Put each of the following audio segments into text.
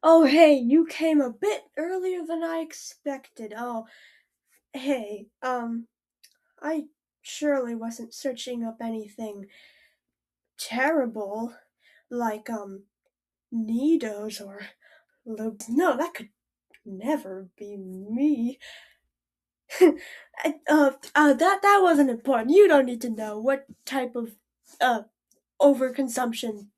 Oh, hey, you came a bit earlier than I expected. Oh, hey, I surely wasn't searching up anything terrible like, needles or loops. No, that could never be me. That wasn't important. You don't need to know what type of, uh, overconsumption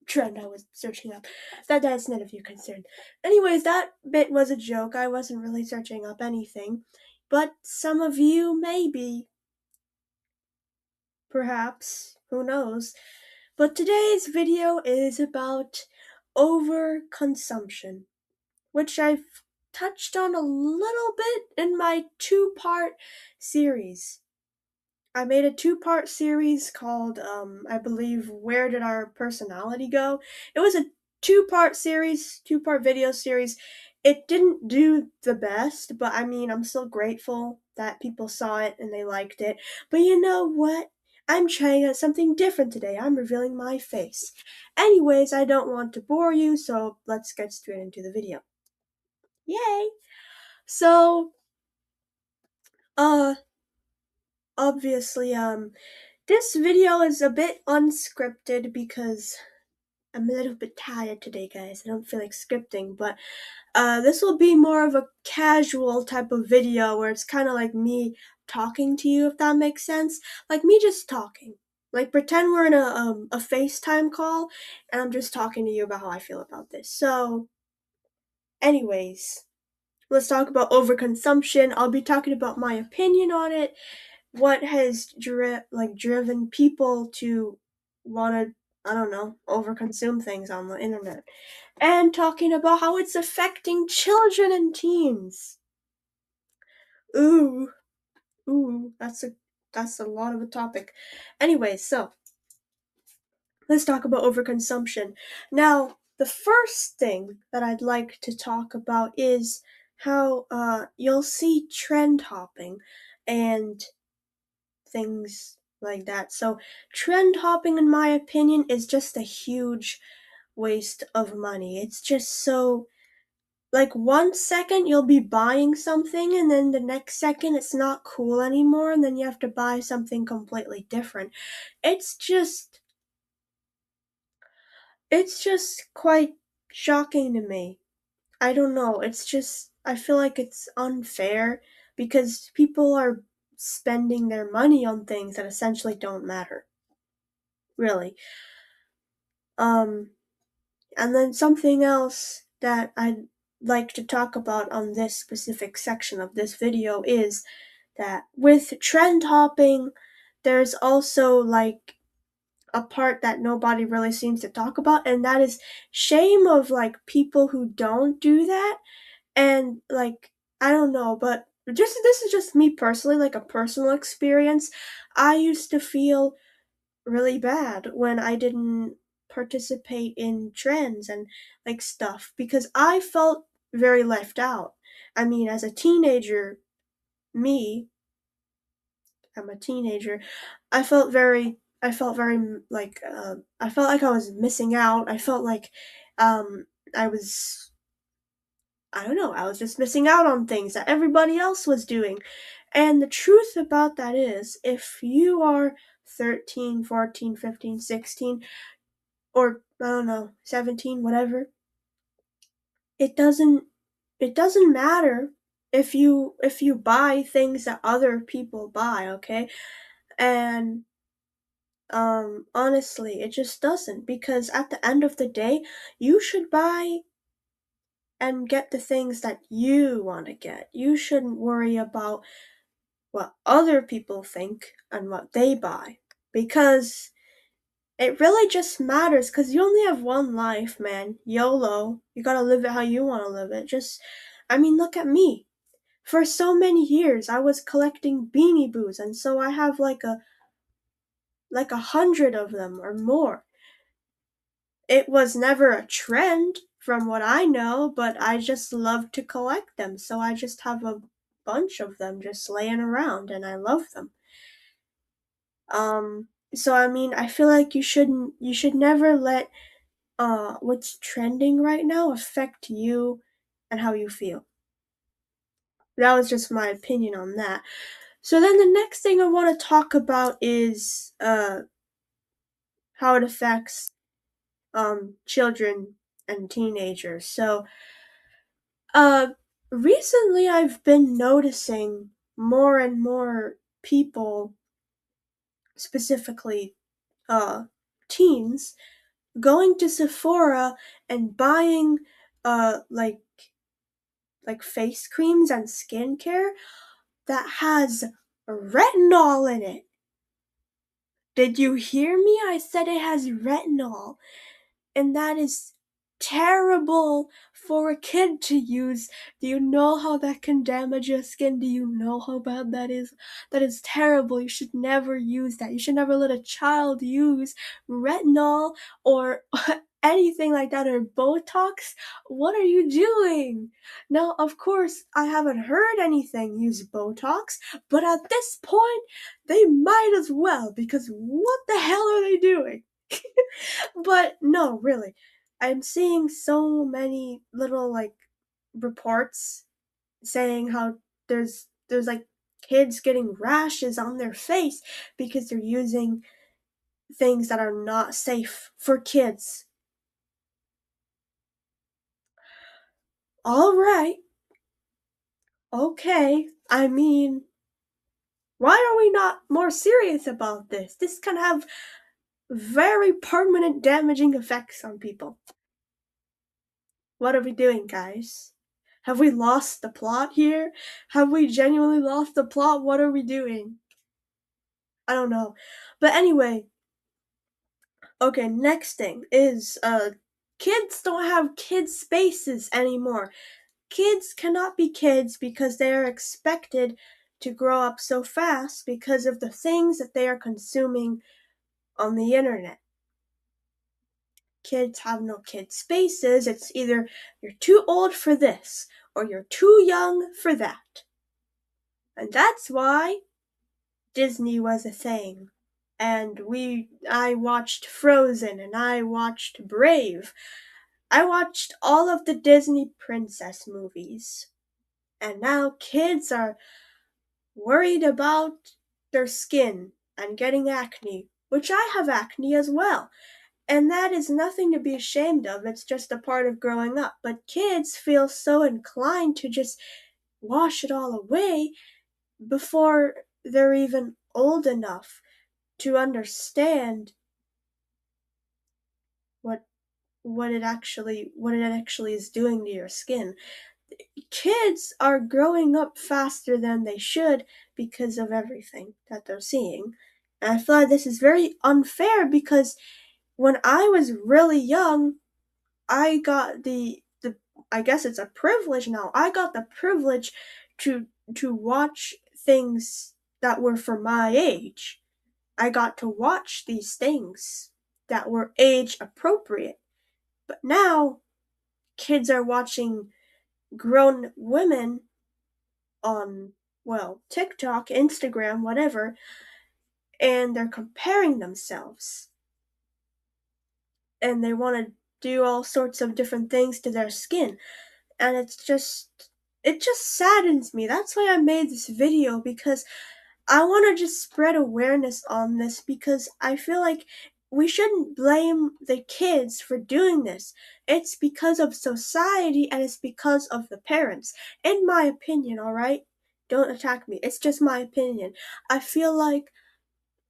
trend I was searching up. That's none of your concern. Anyways, that bit was a joke. I wasn't really searching up anything. But some of you maybe, perhaps, who knows. But today's video is about overconsumption, which I've touched on a little bit in my two-part series. I made a two-part series called, I believe, Where Did Our Personality Go? It was a two-part series, two-part video series. It didn't do the best, but I mean, I'm still grateful that people saw it and they liked it. But you know what? I'm trying out something different today. I'm revealing my face. Anyways, I don't want to bore you, so let's get straight into the video. Yay! So, uh, obviously, this video is a bit unscripted because I'm a little bit tired today, guys. I don't feel like scripting, but this will be more of a casual type of video where it's kind of like me talking to you, if that makes sense. Like me just talking. Like pretend we're in a FaceTime call and I'm just talking to you about how I feel about this. So, anyways, let's talk about overconsumption. I'll be talking about my opinion on it, what has driven people to want to, I don't know, overconsume things on the internet, and talking about how it's affecting children and teens. Ooh, ooh, that's a lot of a topic. Anyway, so let's talk about overconsumption. Now, the first thing that I'd like to talk about is how you'll see trend hopping and things like that. So, trend hopping, in my opinion, is just a huge waste of money. It's just so. Like, 1 second you'll be buying something, and then the next second it's not cool anymore, and then you have to buy something completely different. It's just. It's just quite shocking to me. I don't know. It's just. I feel like it's unfair because people are spending their money on things that essentially don't matter. Really. Um, and then something else that I'd like to talk about on this specific section of this video is that with trend hopping, there's also like a part that nobody really seems to talk about, and that is shame of like people who don't do that. And like, I don't know, but just this is just me personally, like a personal experience. I used to feel really bad when I didn't participate in trends and like stuff because I felt very left out. I mean, as a teenager, me, I'm a teenager, I felt very like I felt like I was missing out. I felt like um I was I don't know, I was just missing out on things that everybody else was doing. And the truth about that is, if you are 13, 14, 15, 16, or I don't know, 17, whatever, it doesn't it doesn't matter if you buy things that other people buy, okay? And honestly, it just doesn't, because at the end of the day, you should buy and get the things that you want to get. You shouldn't worry about what other people think and what they buy, because it really just matters, because you only have one life, man. YOLO. You gotta live it how you want to live it. Just, I mean, look at me. For so many years, I was collecting Beanie Boos, and so I have like 100 of them or more. It was never a trend, from what I know, but I just love to collect them, so I just have a bunch of them just laying around, and I love them. So I mean, I feel like you should never let what's trending right now affect you and how you feel? That was just my opinion on that. So then the next thing I want to talk about is how it affects children and teenagers. So uh recently I've been noticing more and more people, specifically uh teens, going to Sephora and buying uh like face creams and skincare that has retinol in it. Did you hear me? I said it has retinol. And that is terrible for a kid to use. Do you know how that can damage your skin? Do you know how bad that is? That is terrible. You should never use that. You should never let a child use retinol or anything like that, or Botox. What are you doing? Now, of course, I haven't heard anything use Botox, but at this point, they might as well, because what the hell are they doing? But no, really. I'm seeing so many little like reports saying how there's like kids getting rashes on their face because they're using things that are not safe for kids. All right. Okay. I mean, why are we not more serious about this? This can have very permanent damaging effects on people. What are we doing, guys? Have we lost the plot here? Have we genuinely lost the plot? What are we doing? I don't know. But anyway, okay, next thing is kids don't have kid spaces anymore. Kids cannot be kids because they are expected to grow up so fast because of the things that they are consuming on the internet. Kids have no kid spaces. It's either you're too old for this or you're too young for that. And that's why Disney was a thing. And I watched Frozen and I watched Brave. I watched all of the Disney princess movies. And now kids are worried about their skin and getting acne, which I have acne as well. And that is nothing to be ashamed of. It's just a part of growing up. But kids feel so inclined to just wash it all away before they're even old enough to understand what what it actually is doing to your skin. Kids are growing up faster than they should because of everything that they're seeing. And I feel like this is very unfair because when I was really young, I got the I guess it's a privilege now. I got the privilege to watch things that were for my age. I got to watch these things that were age appropriate. But now kids are watching grown women on, well, TikTok, Instagram, whatever, and they're comparing themselves. And they want to do all sorts of different things to their skin. And it just saddens me. That's why I made this video, because I want to just spread awareness on this, because I feel like we shouldn't blame the kids for doing this. It's because of society and it's because of the parents. In my opinion, alright? Don't attack me. It's just my opinion. I feel like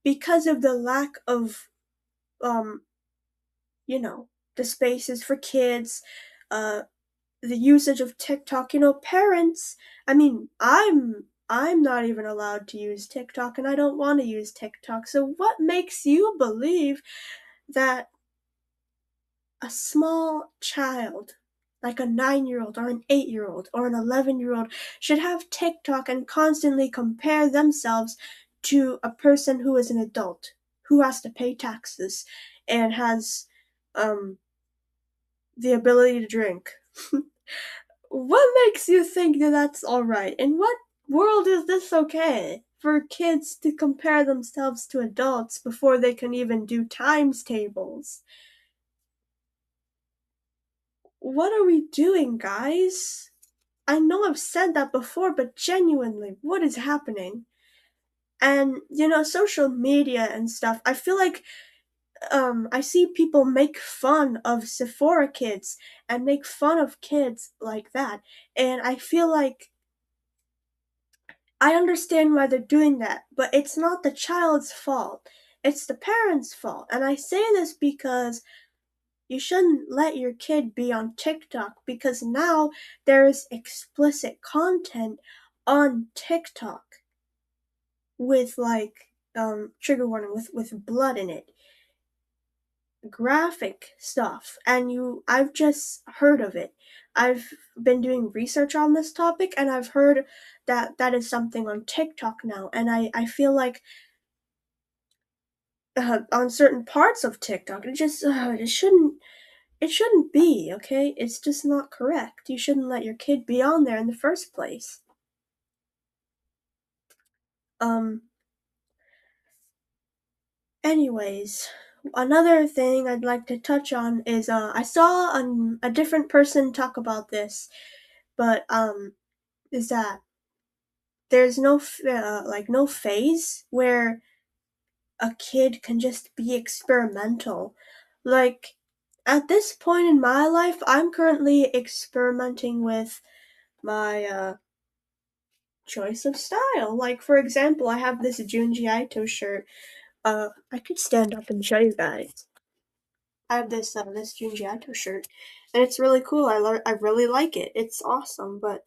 because of the lack of, um, the spaces for kids, uh, the usage of TikTok, parents, I mean, I'm not even allowed to use TikTok and I don't want to use TikTok. So what makes you believe that a small child, like a 9-year-old or an 8-year-old or an 11-year-old, should have TikTok and constantly compare themselves to a person who is an adult, who has to pay taxes and has um the ability to drink? What makes you think that that's alright? In what world is this okay? For kids to compare themselves to adults before they can even do times tables? What are we doing, guys? I know I've said that before, but genuinely, what is happening? And social media and stuff. I feel like I see people make fun of Sephora kids and make fun of kids like that. And I feel like I understand why they're doing that, but it's not the child's fault. It's the parents' fault. And I say this because you shouldn't let your kid be on TikTok because now there is explicit content on TikTok with trigger warning with blood in it, graphic stuff, and I've just heard of it. I've been doing research on this topic and I've heard that that is something on TikTok now, and I feel like on certain parts of TikTok it shouldn't be, okay? It's just not correct. You shouldn't let your kid be on there in the first place. Um Anyways, another thing I'd like to touch on is I saw a different person talk about this, but is that there's no phase where a kid can just be experimental. Like at this point in my life, I'm currently experimenting with my choice of style. Like for example, I have this Junji Ito shirt. I could stand up and show you guys. I have this Junji Ito shirt, and it's really cool. I really like it. It's awesome, but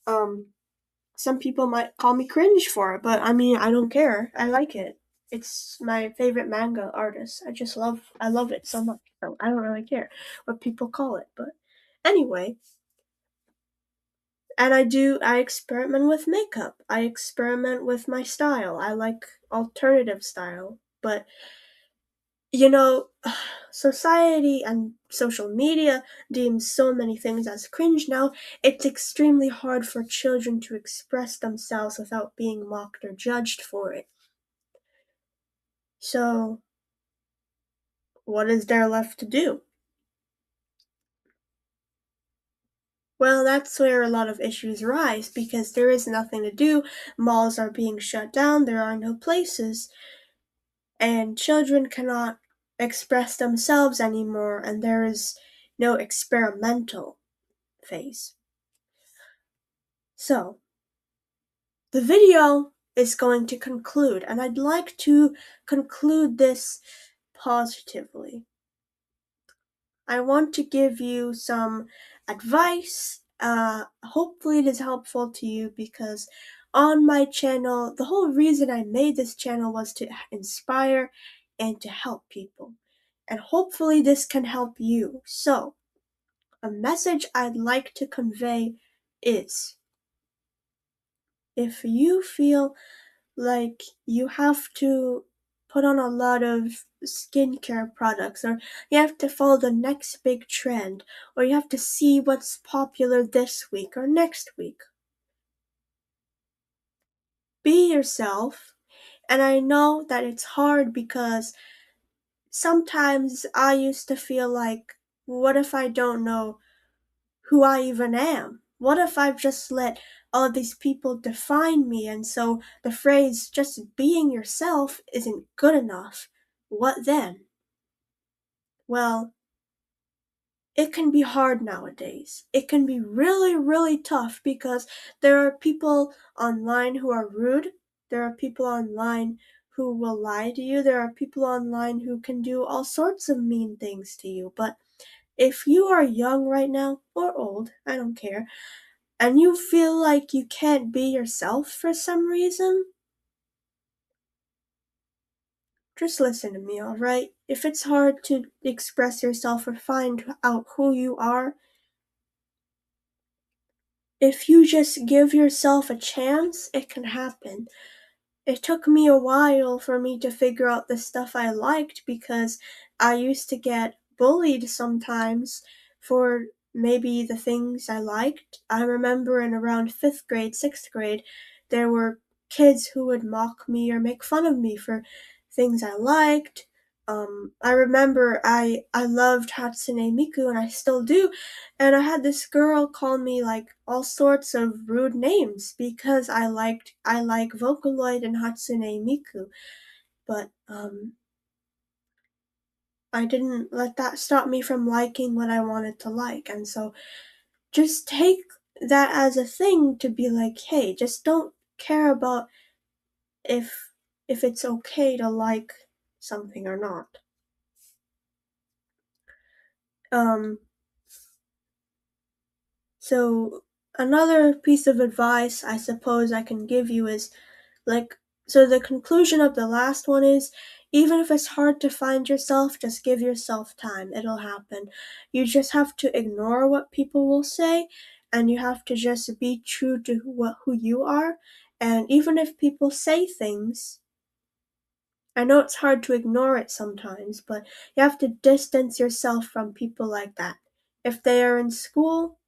um, some people might call me cringe for it, but I mean, I don't care. I like it. It's my favorite manga artist. I love it so much. So I don't really care what people call it, but anyway. And I experiment with makeup. I experiment with my style. I like alternative style, but you know, society and social media deems so many things as cringe now. It's extremely hard for children to express themselves without being mocked or judged for it. So, what is there left to do? Well, that's where a lot of issues rise because there is nothing to do. Malls are being shut down, there are no places, and children cannot express themselves anymore, and there is no experimental phase. So, the video is going to conclude, and I'd like to conclude this positively. I want to give you some advice. Hopefully, it is helpful to you because on my channel, the whole reason I made this channel was to inspire and to help people. And hopefully, this can help you. So, a message I'd like to convey is if you feel like you have to put on a lot of skincare products, or you have to follow the next big trend, or you have to see what's popular this week or next week. Be yourself. And I know that it's hard because sometimes I used to feel like, what if I don't know who I even am? What if I've just let all these people define me, and so the phrase just being yourself isn't good enough? What then? Well, it can be hard nowadays. It can be really, really tough because there are people online who are rude. There are people online who will lie to you. There are people online who can do all sorts of mean things to you. But if you are young right now, or old, I don't care, and you feel like you can't be yourself for some reason, just listen to me, alright? If it's hard to express yourself or find out who you are, if you just give yourself a chance, it can happen. It took me a while for me to figure out the stuff I liked because I used to get bullied sometimes for maybe the things I liked. I remember in around 5th grade, 6th grade, there were kids who would mock me or make fun of me for things I liked. I remember I loved Hatsune Miku and I still do, and I had this girl call me like all sorts of rude names because I like Vocaloid and Hatsune Miku, but I didn't let that stop me from liking what I wanted to like, and so just take that as a thing to be like, hey, just don't care about if if it's okay to like something or not. Um, so another piece of advice I suppose I can give you is like, so the conclusion of the last one is even if it's hard to find yourself, just give yourself time. It'll happen. You just have to ignore what people will say and you have to just be true to who you are. And even if people say things, I know it's hard to ignore it sometimes, but you have to distance yourself from people like that. If they are in school,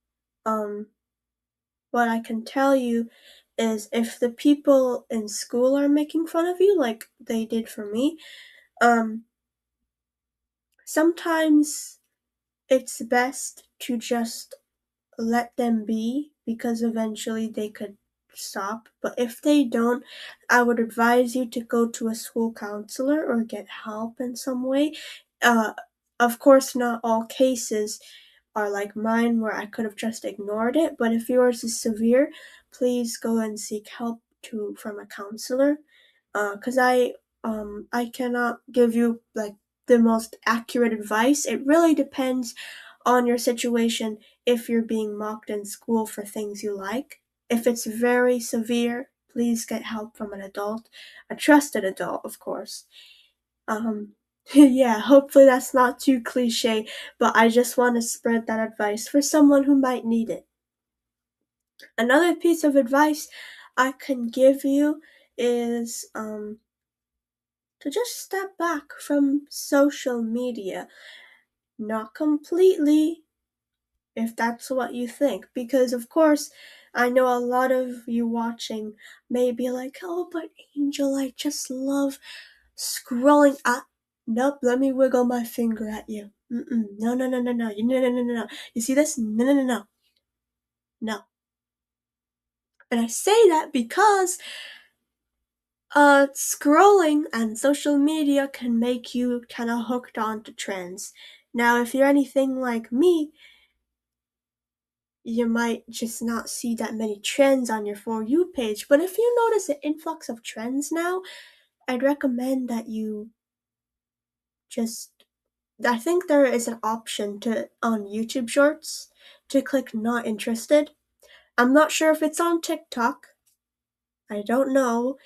um, what I can tell you is if the people in school are making fun of you, like they did for me, um, sometimes it's best to just let them be because eventually they could stop. But if they don't, I would advise you to go to a school counselor or get help in some way. Uh, of course, not all cases are like mine where I could have just ignored it, but if yours is severe, please go and seek help from a counselor. Because I cannot give you like the most accurate advice. It really depends on your situation if you're being mocked in school for things you like. If it's very severe, please get help from an adult, a trusted adult, of course. Um, yeah, hopefully that's not too cliche, but I just want to spread that advice for someone who might need it. Another piece of advice I can give you is to just step back from social media. Not completely, if that's what you think. Because, of course, I know a lot of you watching may be like, oh, but Angel, I just love scrolling up. Nope, let me wiggle my finger at you. No, no, no, no, no, no, no, no, no, no. You see this? No, no, no, no, no. And I say that because scrolling and social media can make you kind of hooked onto trends. Now, if you're anything like me, you might just not see that many trends on your For You page. But if you notice an influx of trends now, I'd recommend that you just. I think there is an option to on YouTube Shorts to click not interested. I'm not sure if it's on TikTok. I don't know.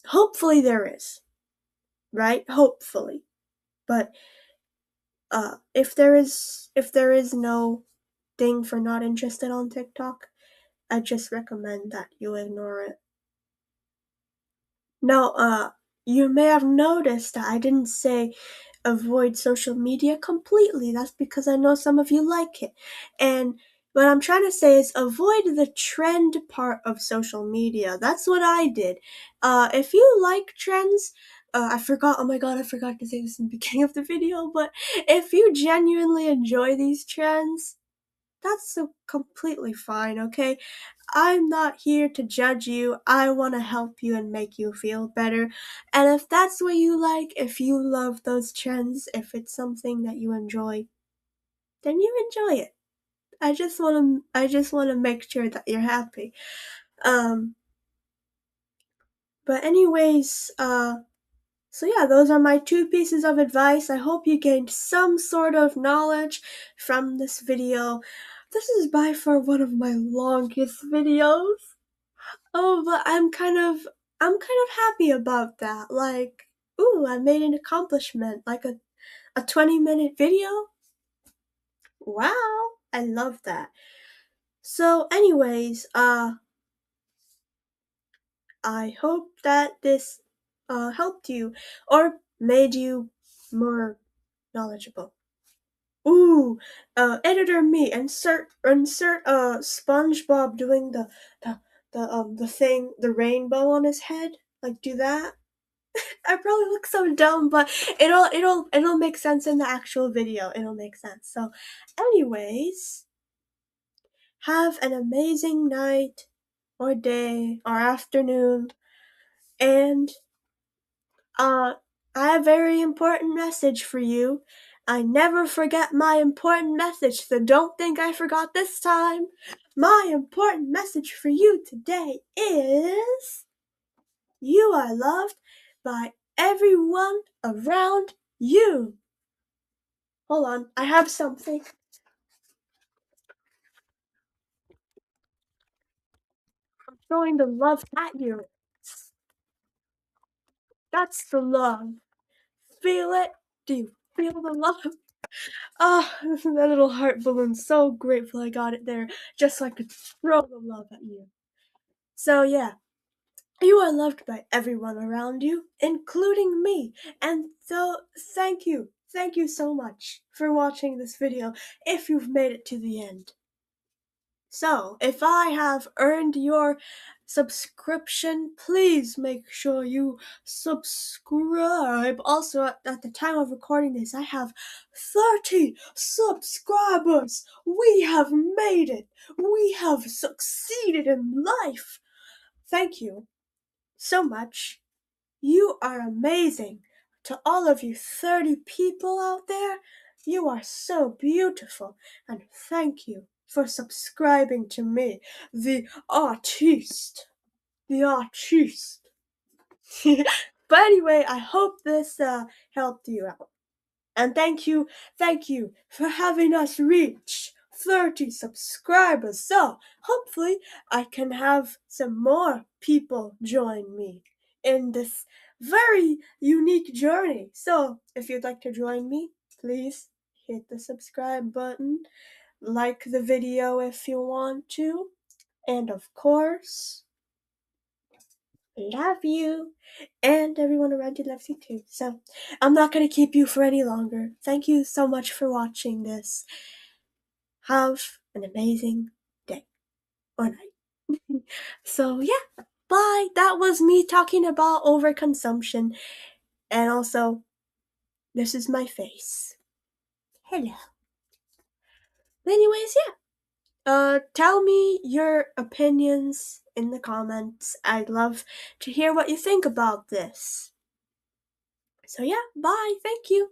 Hopefully there is, right? Hopefully. But if there is no thing for not interested on TikTok, I just recommend that you ignore it. Now, you may have noticed that I didn't say avoid social media completely. That's because I know some of you like it. And what I'm trying to say is avoid the trend part of social media. That's what I did. If you like trends, oh my god, I forgot to say this in the beginning of the video, but if you genuinely enjoy these trends, that's so completely fine, okay? I'm not here to judge you. I want to help you and make you feel better. And if that's what you like, if you love those trends, if it's something that you enjoy, then you enjoy it. I just want to make sure that you're happy. Um but anyways, so yeah, those are my two pieces of advice. I hope you gained some sort of knowledge from this video. This is by far one of my longest videos. Oh, but I'm kind of happy about that. Like, ooh, I made an accomplishment. Like a 20-minute video? Wow. I love that. So anyways, I hope that this helped you or made you more knowledgeable. Ooh, editor me, insert SpongeBob doing the thing, the rainbow on his head. Like do that. I probably look so dumb, but it'll make sense in the actual video. It'll make sense. So, anyways, have an amazing night or day or afternoon, and uh I have a very important message for you. I never forget my important message, so don't think I forgot this time. My important message for you today is you are loved by everyone around you. Hold on, I have something. I'm throwing the love at you. That's the love. Feel it? Do you feel the love? Ah, oh, that little heart balloon. So grateful I got it there, just so I could throw the love at you. So yeah, you are loved by everyone around you, including me. And so thank you so much for watching this video if you've made it to the end. So, if I have earned your subscription, please make sure you subscribe. Also, at the time of recording this, I have 30 subscribers. We have made it. We have succeeded in life. Thank you so much. You are amazing. To all of you 30 people out there, you are so beautiful, and thank you for subscribing to me, the artiste. The artiste. But anyway, I hope this helped you out. And thank you for having us reach 30 subscribers. So, hopefully, I can have some more people join me in this very unique journey. So, if you'd like to join me, please hit the subscribe button, like the video if you want to, and of course, love you. And everyone around you loves you too. So, I'm not going to keep you for any longer. Thank you so much for watching this. Have an amazing day or night. So, yeah. Bye. That was me talking about overconsumption. And also, this is my face. Hello. Anyways, yeah. Tell me your opinions in the comments. I'd love to hear what you think about this. So, yeah. Bye. Thank you.